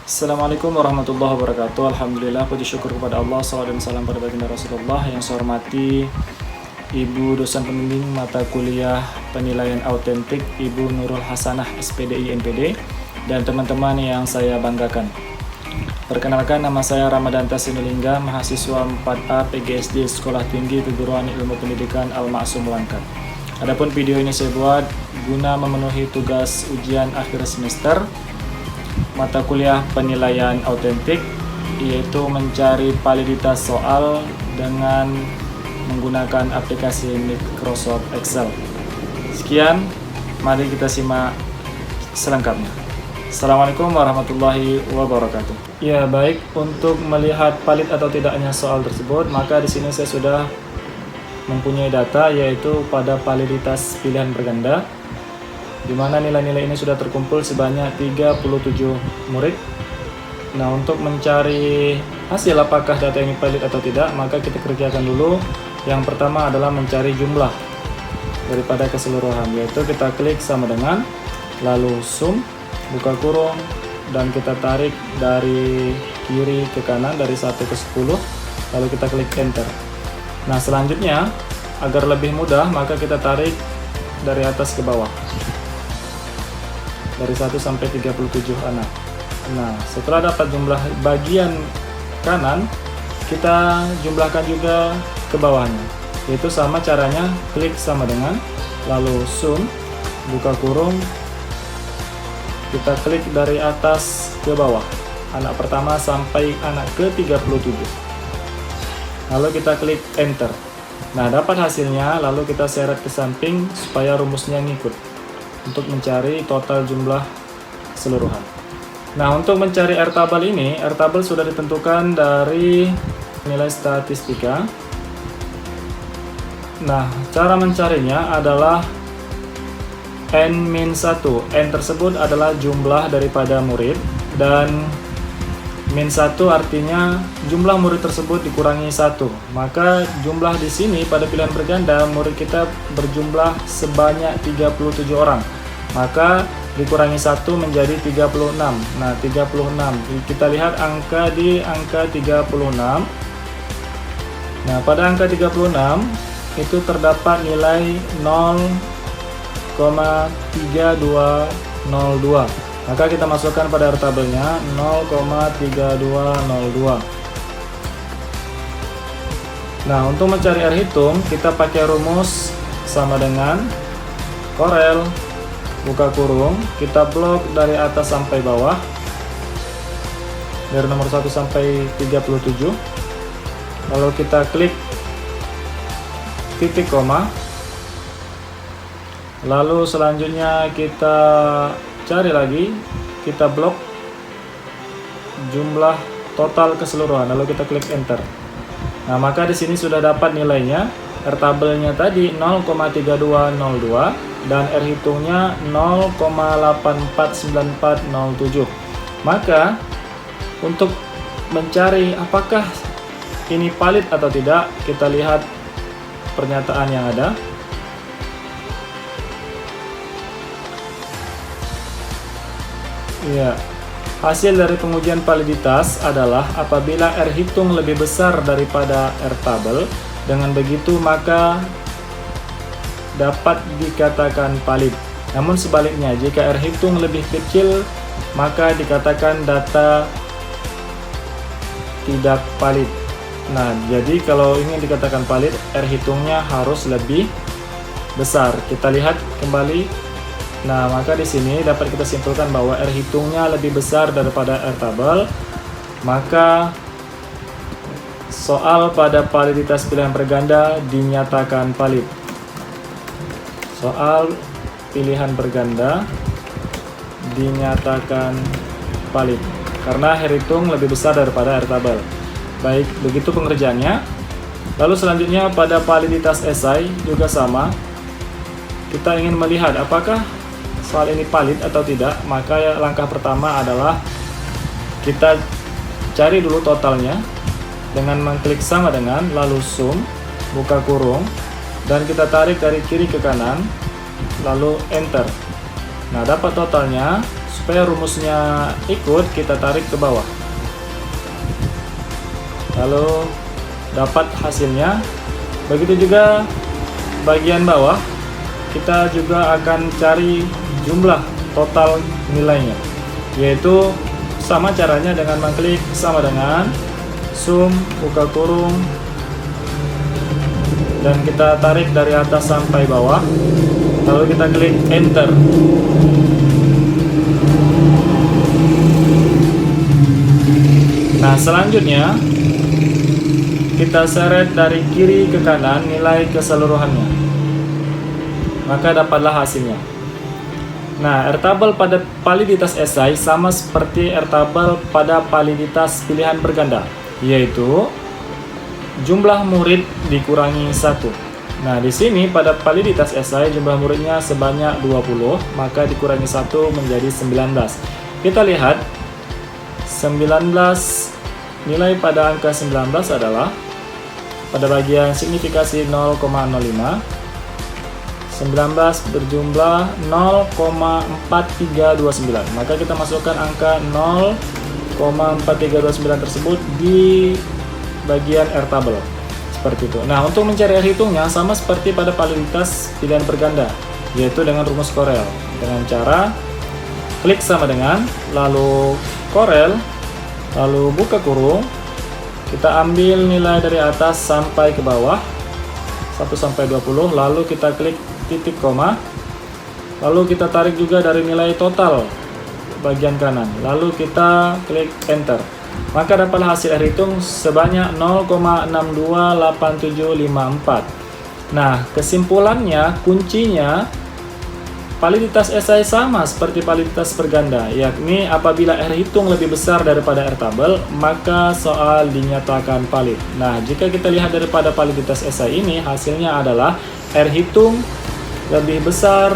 Assalamualaikum warahmatullahi wabarakatuh. Alhamdulillah, puji syukur kepada Allah, salawat dan salam pada baginda Rasulullah. Yang saya hormati Ibu dosen pembimbing mata kuliah penilaian autentik, Ibu Nurul Hasanah SPDI NPD, dan teman-teman yang saya banggakan. Perkenalkan, nama saya Ramadhanta Sinulinga, mahasiswa 4A PGSD Sekolah Tinggi Keguruan Ilmu Pendidikan Al-Ma'sum Langkat. Adapun video ini saya buat guna memenuhi tugas ujian akhir semester mata kuliah penilaian autentik, yaitu mencari validitas soal dengan menggunakan aplikasi Microsoft Excel. Sekian, mari kita simak selengkapnya. Assalamualaikum warahmatullahi wabarakatuh. Ya, baik, untuk melihat valid atau tidaknya soal tersebut, maka di sini saya sudah mempunyai data, yaitu pada validitas pilihan berganda, di mana nilai-nilai ini sudah terkumpul sebanyak 37 murid. Nah, untuk mencari hasil apakah data ini valid atau tidak, maka kita kerjakan dulu. Yang pertama adalah mencari jumlah daripada keseluruhan, yaitu kita klik sama dengan, lalu sum, buka kurung, dan kita tarik dari kiri ke kanan dari 1 ke 10, lalu kita klik enter. Nah, selanjutnya agar lebih mudah, maka kita tarik dari atas ke bawah dari 1 sampai 37 anak. Nah, setelah dapat jumlah bagian kanan, kita jumlahkan juga ke bawahnya, yaitu sama caranya, klik sama dengan, lalu sum, buka kurung, kita klik dari atas ke bawah, anak pertama sampai anak ke 37, lalu kita klik enter. Nah, dapat hasilnya, lalu kita seret ke samping supaya rumusnya ngikut untuk mencari total jumlah keseluruhan. Nah, untuk mencari R-tabel ini, R-tabel sudah ditentukan dari nilai statistika. Nah, cara mencarinya adalah N-1. N tersebut adalah jumlah daripada murid, dan -1 artinya jumlah murid tersebut dikurangi 1. Maka jumlah di sini pada pilihan berganda, murid kita berjumlah sebanyak 37 orang. Maka dikurangi 1 menjadi 36. Nah, 36. Kita lihat angka di angka 36. Nah, pada angka 36 itu terdapat nilai 0,3202. Maka kita masukkan pada R-tabelnya 0,3202. Nah, untuk mencari R hitung, kita pakai rumus sama dengan Corel, buka kurung, kita blok dari atas sampai bawah, dari nomor 1 sampai 37, lalu kita klik titik koma, lalu selanjutnya kita cari lagi, kita blok jumlah total keseluruhan, lalu kita klik enter. Nah, maka di sini sudah dapat nilainya. R-tabelnya tadi 0,3202 dan R hitungnya 0,849407. Maka untuk mencari apakah ini valid atau tidak, kita lihat pernyataan yang ada. Ya, hasil dari pengujian validitas adalah apabila R hitung lebih besar daripada R tabel, dengan begitu maka dapat dikatakan valid. Namun sebaliknya, jika R hitung lebih kecil, maka dikatakan data tidak valid. Nah, jadi kalau ingin dikatakan valid, R hitungnya harus lebih besar. Kita lihat kembali. Nah, maka di sini dapat kita simpulkan bahwa R hitungnya lebih besar daripada R tabel, maka soal pada validitas pilihan berganda dinyatakan valid. Soal pilihan berganda dinyatakan valid karena R hitung lebih besar daripada R tabel. Baik, begitu pengerjaannya. Lalu selanjutnya pada validitas esai juga sama. Kita ingin melihat apakah soal ini valid atau tidak, maka langkah pertama adalah kita cari dulu totalnya dengan mengklik sama dengan, lalu sum, buka kurung, dan kita tarik dari kiri ke kanan, lalu enter. Nah, dapat totalnya supaya rumusnya ikut, kita tarik ke bawah. Lalu dapat hasilnya. Begitu juga bagian bawah, kita juga akan cari jumlah total nilainya, yaitu sama caranya dengan mengklik sama dengan sum, buka kurung, dan kita tarik dari atas sampai bawah, lalu kita klik enter. Nah, selanjutnya kita seret dari kiri ke kanan nilai keseluruhannya, maka dapatlah hasilnya. Nah, R-tabel pada validitas esai sama seperti R-tabel pada validitas pilihan berganda, yaitu jumlah murid dikurangi 1. Nah, di sini pada validitas esai jumlah muridnya sebanyak 20, maka dikurangi 1 menjadi 19. Kita lihat 19, nilai pada angka 19 adalah pada bagian signifikasi 0,05, 19 berjumlah 0,4329, maka kita masukkan angka 0,4329 tersebut di bagian R-tabel seperti itu. Nah, untuk mencari R hitungnya sama seperti pada validitas pilihan berganda, yaitu dengan rumus Corel, dengan cara klik sama dengan, lalu Corel, lalu buka kurung, kita ambil nilai dari atas sampai ke bawah 1 sampai 20, lalu kita klik titik koma, lalu kita tarik juga dari nilai total bagian kanan, lalu kita klik enter, maka dapatlah hasil R hitung sebanyak 0,628754. Nah, kesimpulannya, kuncinya validitas esai sama seperti validitas berganda, yakni apabila R hitung lebih besar daripada R tabel, maka soal dinyatakan valid. Nah, jika kita lihat daripada validitas esai ini, hasilnya adalah R hitung lebih besar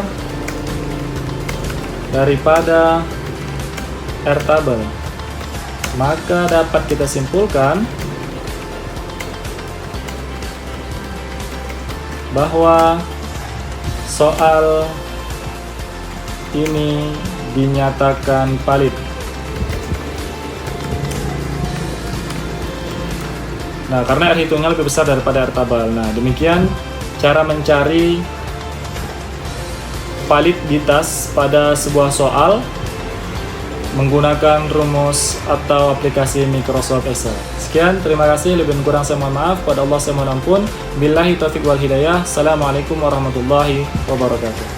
daripada R tabel, maka dapat kita simpulkan bahwa soal ini dinyatakan valid. Nah, karena R hitungnya lebih besar daripada R tabel. Nah, demikian cara mencari validitas pada sebuah soal menggunakan rumus atau aplikasi Microsoft Excel. Sekian, terima kasih. Lebih kurang saya mohon maaf. Pada Allah saya mohon ampun. Billahi taufiq wal hidayah. Assalamualaikum warahmatullahi wabarakatuh.